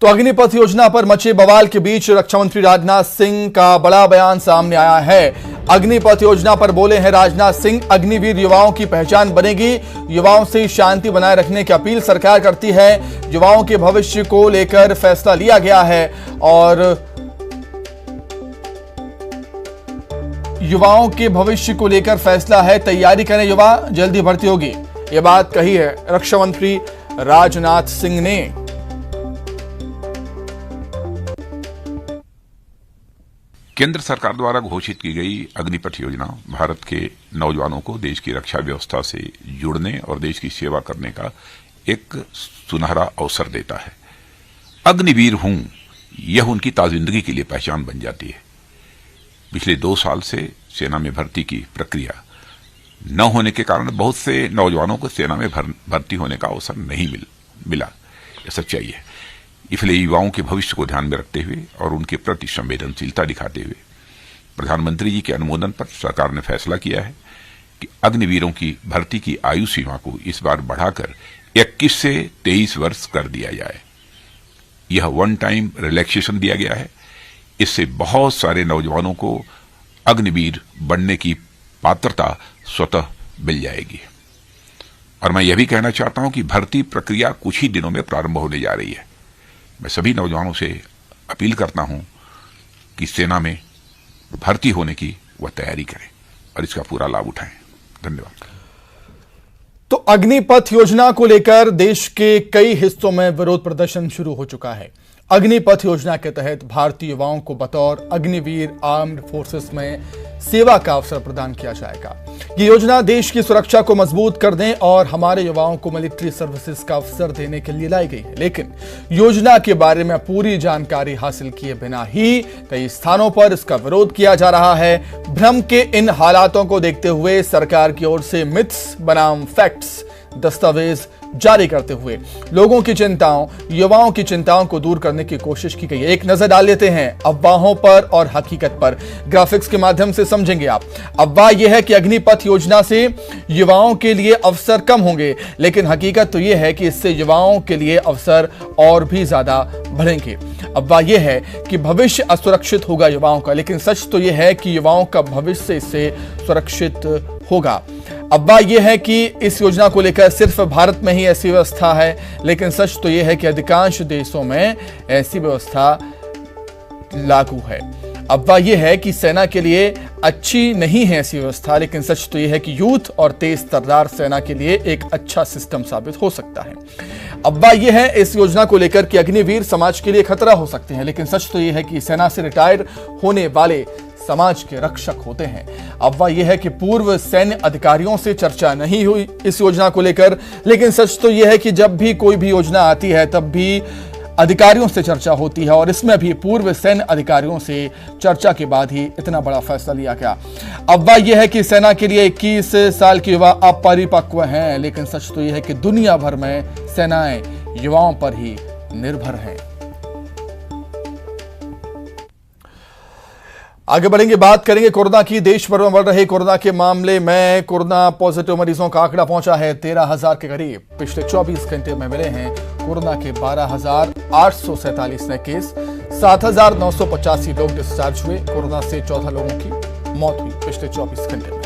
तो अग्निपथ योजना पर मचे बवाल के बीच रक्षा मंत्री राजनाथ सिंह का बड़ा बयान सामने आया है। अग्निपथ योजना पर बोले हैं राजनाथ सिंह, अग्निवीर युवाओं की पहचान बनेगी। युवाओं से शांति बनाए रखने की अपील सरकार करती है। युवाओं के भविष्य को लेकर फैसला लिया गया है और युवाओं के भविष्य को लेकर फैसला है। तैयारी करें युवा, जल्दी भर्ती होगी। यह बात कही है रक्षा मंत्री राजनाथ सिंह ने। केंद्र सरकार द्वारा घोषित की गई अग्निपथ योजना भारत के नौजवानों को देश की रक्षा व्यवस्था से जुड़ने और देश की सेवा करने का एक सुनहरा अवसर देता है। अग्निवीर हूं, यह उनकी ताजिंदगी के लिए पहचान बन जाती है। पिछले 2 साल से सेना में भर्ती की प्रक्रिया न होने के कारण बहुत से नौजवानों को सेना में भर्ती होने का अवसर नहीं मिला। यह सच्चाई है। इसलिए युवाओं के भविष्य को ध्यान में रखते हुए और उनके प्रति संवेदनशीलता दिखाते हुए प्रधानमंत्री जी के अनुमोदन पर सरकार ने फैसला किया है कि अग्निवीरों की भर्ती की आयु सीमा को इस बार बढ़ाकर 21 से 23 वर्ष कर दिया जाए। यह वन टाइम रिलैक्सेशन दिया गया है। इससे बहुत सारे नौजवानों को अग्निवीर बनने की पात्रता स्वतः मिल जाएगी। और मैं यह भी कहना चाहता हूं कि भर्ती प्रक्रिया कुछ ही दिनों में प्रारंभ होने जा रही है। मैं सभी नौजवानों से अपील करता हूं कि सेना में भर्ती होने की वह तैयारी करें और इसका पूरा लाभ उठाएं। धन्यवाद। तो अग्निपथ योजना को लेकर देश के कई हिस्सों में विरोध प्रदर्शन शुरू हो चुका है। अग्निपथ योजना के तहत भारतीय युवाओं को बतौर अग्निवीर आर्म्ड फोर्सेस में सेवा का अवसर प्रदान किया जाएगा। ये योजना देश की सुरक्षा को मजबूत करने और हमारे युवाओं को मिलिट्री सर्विसेज का अवसर देने के लिए लाई गई है। लेकिन योजना के बारे में पूरी जानकारी हासिल किए बिना ही कई स्थानों पर इसका विरोध किया जा रहा है। भ्रम के इन हालातों को देखते हुए सरकार की ओर से मिथ्स बनाम फैक्ट्स दस्तावेज जारी करते हुए लोगों की चिंताओं, युवाओं की चिंताओं को दूर करने की कोशिश की गई है। एक नजर डाल लेते हैं अफवाहों पर और हकीकत पर। ग्राफिक्स के माध्यम से समझेंगे आप। अफवाह यह है कि अग्निपथ योजना से युवाओं के लिए अवसर कम होंगे, लेकिन हकीकत तो यह है कि इससे युवाओं के लिए अवसर और भी ज्यादा बढ़ेंगे। अफवाह यह है कि भविष्य असुरक्षित होगा युवाओं का, लेकिन सच तो यह है कि युवाओं का भविष्य इससे सुरक्षित होगा। अफवाह यह है कि इस योजना को लेकर सिर्फ भारत में ही ऐसी व्यवस्था है, लेकिन सच तो यह है कि अधिकांश देशों में ऐसी व्यवस्था लागू है। अफवाह यह है कि सेना के लिए अच्छी नहीं है ऐसी व्यवस्था, लेकिन सच तो यह है कि यूथ और तेज तर्रार सेना के लिए एक अच्छा सिस्टम साबित हो सकता है। अफवाह यह है इस योजना को लेकर कि अग्निवीर समाज के लिए खतरा हो सकते हैं, लेकिन सच तो यह है कि सेना से रिटायर होने वाले समाज के रक्षक होते हैं। अफवाह यह है कि पूर्व सैन्य अधिकारियों से चर्चा नहीं हुई इस योजना को लेकर, लेकिन सच तो यह है कि जब भी कोई भी योजना आती है तब भी अधिकारियों से चर्चा होती है और इसमें भी पूर्व सैन्य अधिकारियों से चर्चा के बाद ही इतना बड़ा फैसला लिया गया। अफवाह यह है कि सेना के लिए 21 साल के युवा अपरिपक्व हैं, लेकिन सच तो यह है कि दुनिया भर में सेनाएं युवाओं पर ही निर्भर हैं। आगे बढ़ेंगे, बात करेंगे कोरोना की। देश भर में बढ़ रहे कोरोना के मामले में कोरोना पॉजिटिव मरीजों का आंकड़ा पहुंचा है 13,000 के करीब। पिछले 24 घंटे में मिले हैं कोरोना के 12,847 नए केस। 7,985 लोग डिस्चार्ज हुए। कोरोना से 14 लोगों की मौत हुई पिछले 24 घंटे में।